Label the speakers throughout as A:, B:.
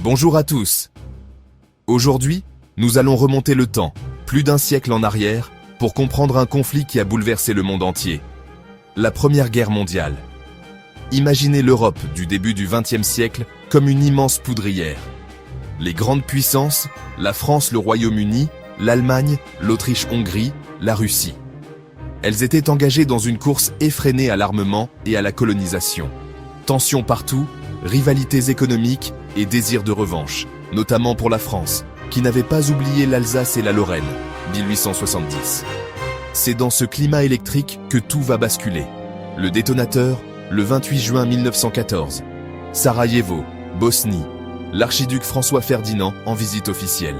A: Bonjour à tous. Aujourd'hui, nous allons remonter le temps, plus d'un siècle en arrière, pour comprendre un conflit qui a bouleversé le monde entier. La Première Guerre mondiale. Imaginez l'Europe du début du XXe siècle comme une immense poudrière. Les grandes puissances, la France, le Royaume-Uni, l'Allemagne, l'Autriche-Hongrie, la Russie. Elles étaient engagées dans une course effrénée à l'armement et à la colonisation. Tensions partout, rivalités économiques et désir de revanche, notamment pour la France, qui n'avait pas oublié l'Alsace et la Lorraine, 1870. C'est dans ce climat électrique que tout va basculer. Le détonateur, le 28 juin 1914. Sarajevo, Bosnie. L'archiduc François Ferdinand en visite officielle.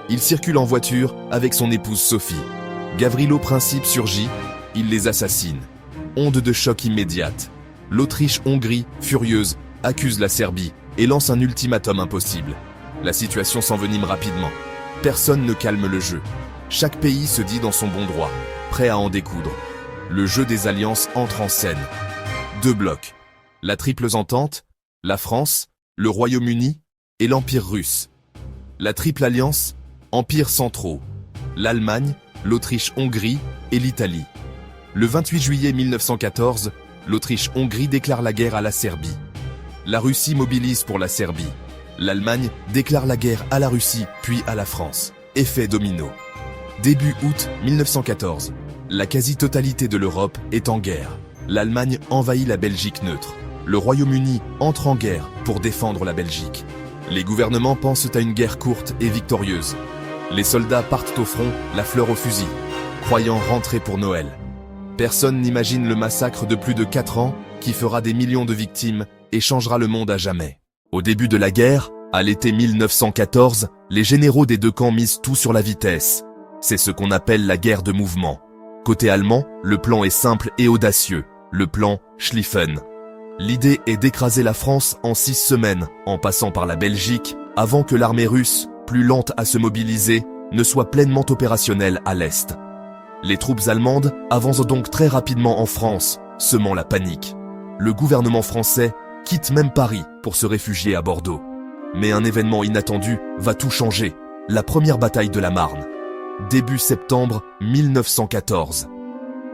A: Il circule en voiture avec son épouse Sophie. Gavrilo Princip surgit, il les assassine. Onde de choc immédiate. L'Autriche-Hongrie, furieuse, accuse la Serbie et lance un ultimatum impossible. La situation s'envenime rapidement. Personne ne calme le jeu. Chaque pays se dit dans son bon droit, prêt à en découdre. Le jeu des alliances entre en scène. Deux blocs. La triple entente, la France, le Royaume-Uni et l'Empire russe. La triple alliance, empires centraux, l'Allemagne, l'Autriche-Hongrie et l'Italie. Le 28 juillet 1914, l'Autriche-Hongrie déclare la guerre à la Serbie. La Russie mobilise pour la Serbie. L'Allemagne déclare la guerre à la Russie, puis à la France. Effet domino. Début août 1914. La quasi-totalité de l'Europe est en guerre. L'Allemagne envahit la Belgique neutre. Le Royaume-Uni entre en guerre pour défendre la Belgique. Les gouvernements pensent à une guerre courte et victorieuse. Les soldats partent au front, la fleur au fusil, croyant rentrer pour Noël. Personne n'imagine le massacre de plus de 4 ans qui fera des millions de victimes et changera le monde à jamais. Au début de la guerre, à l'été 1914, les généraux des deux camps misent tout sur la vitesse. C'est ce qu'on appelle la guerre de mouvement. Côté allemand, le plan est simple et audacieux, le plan Schlieffen. L'idée est d'écraser la France en 6 semaines, en passant par la Belgique, avant que l'armée russe, plus lente à se mobiliser, ne soit pleinement opérationnelle à l'Est. Les troupes allemandes avancent donc très rapidement en France, semant la panique. Le gouvernement français quitte même Paris pour se réfugier à Bordeaux. Mais un événement inattendu va tout changer, la première bataille de la Marne. Début septembre 1914.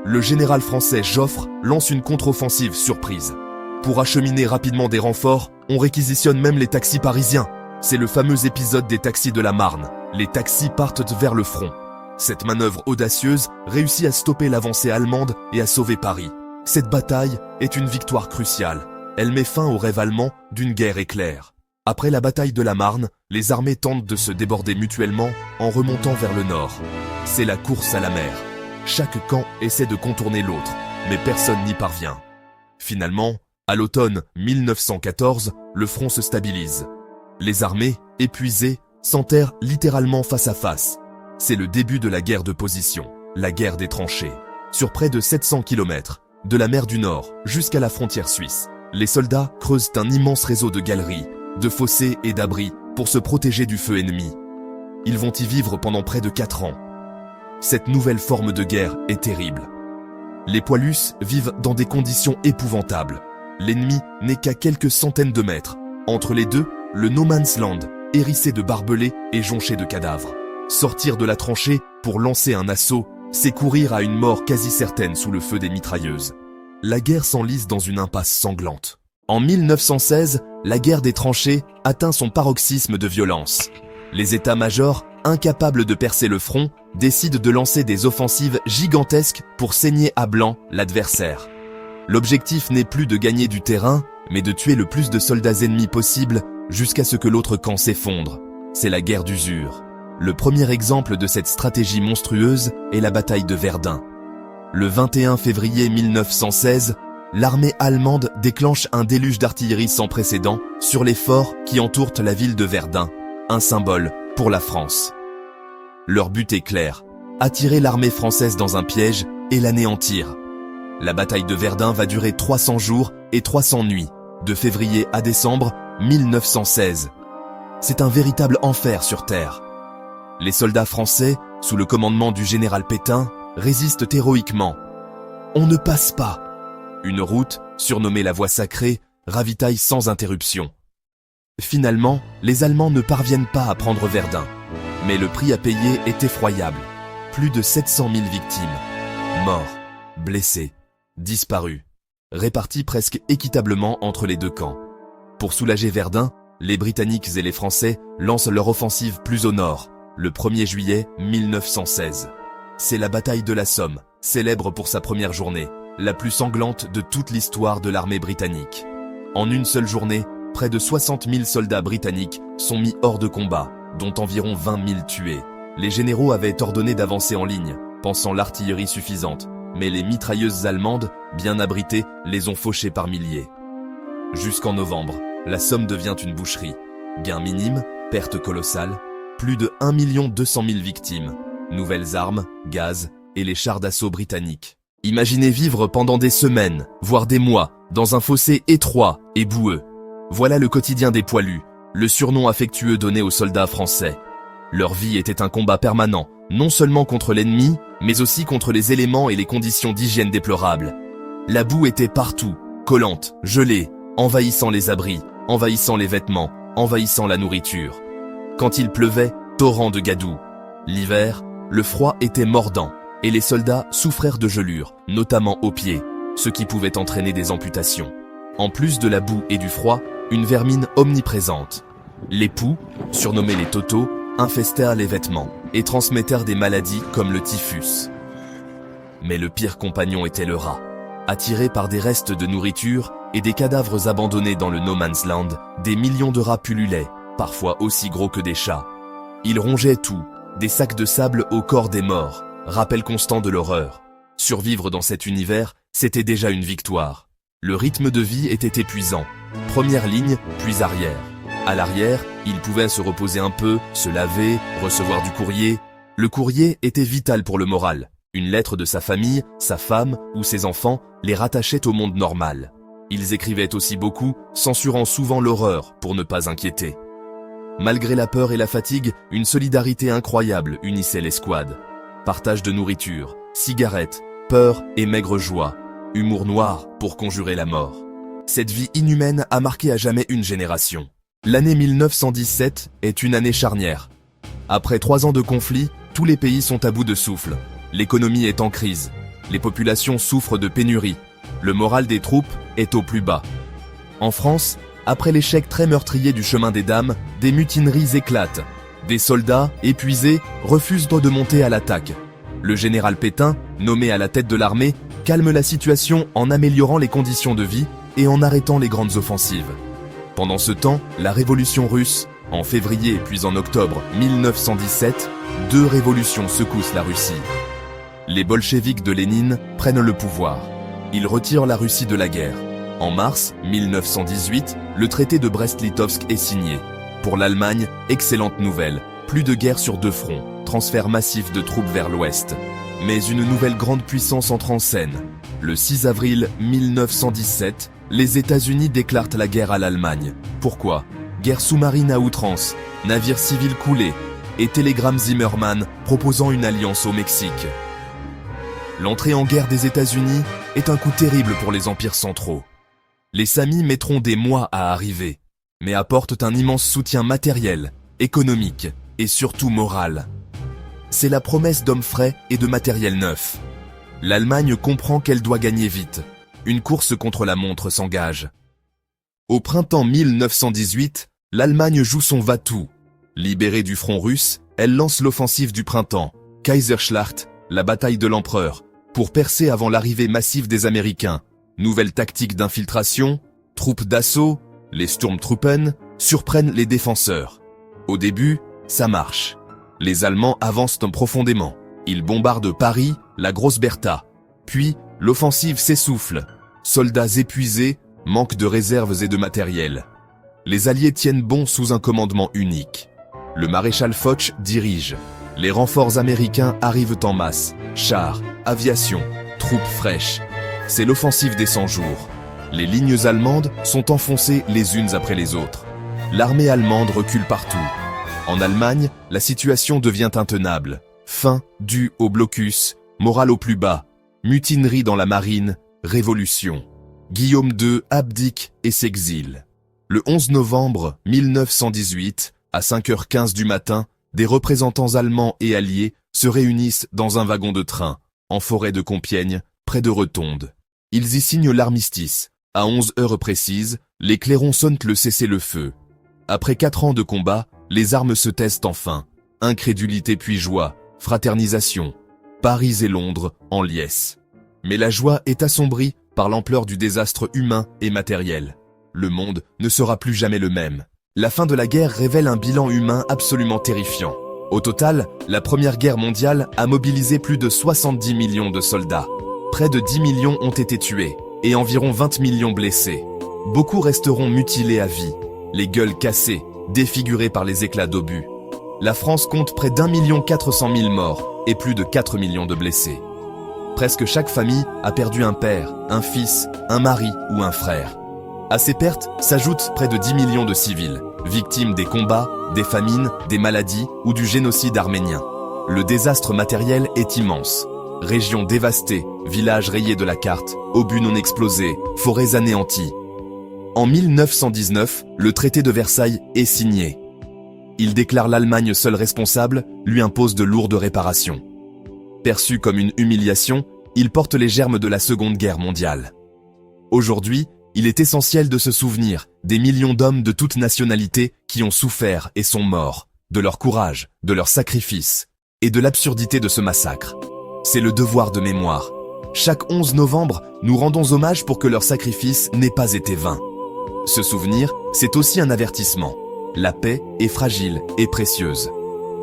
A: Le général français Joffre lance une contre-offensive surprise. Pour acheminer rapidement des renforts, on réquisitionne même les taxis parisiens. C'est le fameux épisode des taxis de la Marne. Les taxis partent vers le front. Cette manœuvre audacieuse réussit à stopper l'avancée allemande et à sauver Paris. Cette bataille est une victoire cruciale. Elle met fin au rêve allemand d'une guerre éclair. Après la bataille de la Marne, les armées tentent de se déborder mutuellement en remontant vers le nord. C'est la course à la mer. Chaque camp essaie de contourner l'autre, mais personne n'y parvient. Finalement, à l'automne 1914, le front se stabilise. Les armées, épuisées, s'enterrent littéralement face à face. C'est le début de la guerre de position, la guerre des tranchées. Sur près de 700 km, de la mer du Nord jusqu'à la frontière suisse, les soldats creusent un immense réseau de galeries, de fossés et d'abris pour se protéger du feu ennemi. Ils vont y vivre pendant près de 4 ans. Cette nouvelle forme de guerre est terrible. Les poilus vivent dans des conditions épouvantables. L'ennemi n'est qu'à quelques centaines de mètres. Entre les deux, le no man's land, hérissé de barbelés et jonché de cadavres. Sortir de la tranchée pour lancer un assaut, c'est courir à une mort quasi certaine sous le feu des mitrailleuses. La guerre s'enlise dans une impasse sanglante. En 1916, la guerre des tranchées atteint son paroxysme de violence. Les états-majors, incapables de percer le front, décident de lancer des offensives gigantesques pour saigner à blanc l'adversaire. L'objectif n'est plus de gagner du terrain, mais de tuer le plus de soldats ennemis possible jusqu'à ce que l'autre camp s'effondre. C'est la guerre d'usure. Le premier exemple de cette stratégie monstrueuse est la bataille de Verdun. Le 21 février 1916, l'armée allemande déclenche un déluge d'artillerie sans précédent sur les forts qui entourent la ville de Verdun, un symbole pour la France. Leur but est clair, attirer l'armée française dans un piège et l'anéantir. La bataille de Verdun va durer 300 jours et 300 nuits, de février à décembre 1916. C'est un véritable enfer sur terre. Les soldats français, sous le commandement du général Pétain, résistent héroïquement. On ne passe pas. Une route, surnommée la Voie sacrée, ravitaille sans interruption. Finalement, les Allemands ne parviennent pas à prendre Verdun. Mais le prix à payer est effroyable. Plus de 700 000 victimes. Morts, blessés, disparus. Répartis presque équitablement entre les deux camps. Pour soulager Verdun, les Britanniques et les Français lancent leur offensive plus au nord, le 1er juillet 1916. C'est la bataille de la Somme, célèbre pour sa première journée, la plus sanglante de toute l'histoire de l'armée britannique. En une seule journée, près de 60 000 soldats britanniques sont mis hors de combat, dont environ 20 000 tués. Les généraux avaient ordonné d'avancer en ligne, pensant l'artillerie suffisante, mais les mitrailleuses allemandes, bien abritées, les ont fauchés par milliers. Jusqu'en novembre, la Somme devient une boucherie. Gains minimes, pertes colossales, plus de 1 200 000 victimes, nouvelles armes, gaz et les chars d'assaut britanniques. Imaginez vivre pendant des semaines, voire des mois, dans un fossé étroit et boueux. Voilà le quotidien des poilus, le surnom affectueux donné aux soldats français. Leur vie était un combat permanent, non seulement contre l'ennemi, mais aussi contre les éléments et les conditions d'hygiène déplorables. La boue était partout, collante, gelée, envahissant les abris, envahissant les vêtements, envahissant la nourriture. Quand il pleuvait, torrent de gadou. L'hiver, le froid était mordant, et les soldats souffrèrent de gelures, notamment aux pieds, ce qui pouvait entraîner des amputations. En plus de la boue et du froid, une vermine omniprésente. Les poux, surnommés les totos, infestèrent les vêtements et transmettèrent des maladies comme le typhus. Mais le pire compagnon était le rat. Attiré par des restes de nourriture et des cadavres abandonnés dans le no man's land, des millions de rats pullulaient, parfois aussi gros que des chats. Ils rongeaient tout, des sacs de sable au corps des morts, rappel constant de l'horreur. Survivre dans cet univers, c'était déjà une victoire. Le rythme de vie était épuisant. Première ligne, puis arrière. À l'arrière, il pouvait se reposer un peu, se laver, recevoir du courrier. Le courrier était vital pour le moral. Une lettre de sa famille, sa femme ou ses enfants les rattachait au monde normal. Ils écrivaient aussi beaucoup, censurant souvent l'horreur pour ne pas inquiéter. Malgré la peur et la fatigue, une solidarité incroyable unissait l'escouade. Partage de nourriture, cigarettes, peur et maigre joie. Humour noir pour conjurer la mort. Cette vie inhumaine a marqué à jamais une génération. L'année 1917 est une année charnière. Après 3 ans de conflit, tous les pays sont à bout de souffle. L'économie est en crise. Les populations souffrent de pénurie. Le moral des troupes est au plus bas. En France, après l'échec très meurtrier du chemin des dames, des mutineries éclatent. Des soldats, épuisés, refusent de monter à l'attaque. Le général Pétain, nommé à la tête de l'armée, calme la situation en améliorant les conditions de vie et en arrêtant les grandes offensives. Pendant ce temps, la révolution russe, en février puis en octobre 1917, 2 révolutions secoussent la Russie. Les bolcheviks de Lénine prennent le pouvoir. Ils retirent la Russie de la guerre. En mars 1918, le traité de Brest-Litovsk est signé. Pour l'Allemagne, excellente nouvelle, plus de guerre sur 2 fronts, transfert massif de troupes vers l'ouest. Mais une nouvelle grande puissance entre en scène. Le 6 avril 1917, les États-Unis déclarent la guerre à l'Allemagne. Pourquoi? Guerre sous-marine à outrance, navires civils coulés et télégramme Zimmermann proposant une alliance au Mexique. L'entrée en guerre des États-Unis est un coup terrible pour les empires centraux. Les Samis mettront des mois à arriver, mais apportent un immense soutien matériel, économique et surtout moral. C'est la promesse d'hommes frais et de matériel neuf. L'Allemagne comprend qu'elle doit gagner vite. Une course contre la montre s'engage. Au printemps 1918, l'Allemagne joue son va-tout. Libérée du front russe, elle lance l'offensive du printemps, Kaiserschlacht, la bataille de l'empereur, pour percer avant l'arrivée massive des Américains. Nouvelle tactique d'infiltration, troupes d'assaut, les Sturmtruppen surprennent les défenseurs. Au début, ça marche. Les Allemands avancent profondément. Ils bombardent Paris, la Grosse Bertha. Puis, l'offensive s'essouffle. Soldats épuisés, manque de réserves et de matériel. Les Alliés tiennent bon sous un commandement unique. Le maréchal Foch dirige. Les renforts américains arrivent en masse. Chars, aviation, troupes fraîches. C'est l'offensive des 100 jours. Les lignes allemandes sont enfoncées les unes après les autres. L'armée allemande recule partout. En Allemagne, la situation devient intenable. Faim due au blocus, morale au plus bas, mutinerie dans la marine, révolution. Guillaume II abdique et s'exile. Le 11 novembre 1918, à 5h15 du matin, des représentants allemands et alliés se réunissent dans un wagon de train, en forêt de Compiègne, près de Retonde. Ils y signent l'armistice. À 11 heures précises, les clairons sonnent le cessez-le-feu. Après 4 ans de combat, les armes se taisent enfin. Incrédulité puis joie, fraternisation. Paris et Londres en liesse. Mais la joie est assombrie par l'ampleur du désastre humain et matériel. Le monde ne sera plus jamais le même. La fin de la guerre révèle un bilan humain absolument terrifiant. Au total, la Première Guerre mondiale a mobilisé plus de 70 millions de soldats. Près de 10 millions ont été tués et environ 20 millions blessés. Beaucoup resteront mutilés à vie, les gueules cassées, défigurées par les éclats d'obus. La France compte près d'1,4 million morts et plus de 4 millions de blessés. Presque chaque famille a perdu un père, un fils, un mari ou un frère. À ces pertes s'ajoutent près de 10 millions de civils, victimes des combats, des famines, des maladies ou du génocide arménien. Le désastre matériel est immense. Régions dévastées, villages rayés de la carte, obus non explosés, forêts anéanties. En 1919, le traité de Versailles est signé. Il déclare l'Allemagne seule responsable, lui impose de lourdes réparations. Perçu comme une humiliation, il porte les germes de la Seconde Guerre mondiale. Aujourd'hui, il est essentiel de se souvenir des millions d'hommes de toutes nationalités qui ont souffert et sont morts, de leur courage, de leur sacrifice et de l'absurdité de ce massacre. C'est le devoir de mémoire. Chaque 11 novembre, nous rendons hommage pour que leur sacrifice n'ait pas été vain. Ce souvenir, c'est aussi un avertissement. La paix est fragile et précieuse.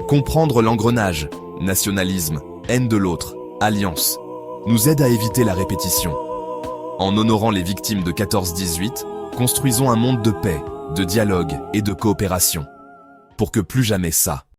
A: Comprendre l'engrenage, nationalisme, haine de l'autre, alliance, nous aide à éviter la répétition. En honorant les victimes de 14-18, construisons un monde de paix, de dialogue et de coopération. Pour que plus jamais ça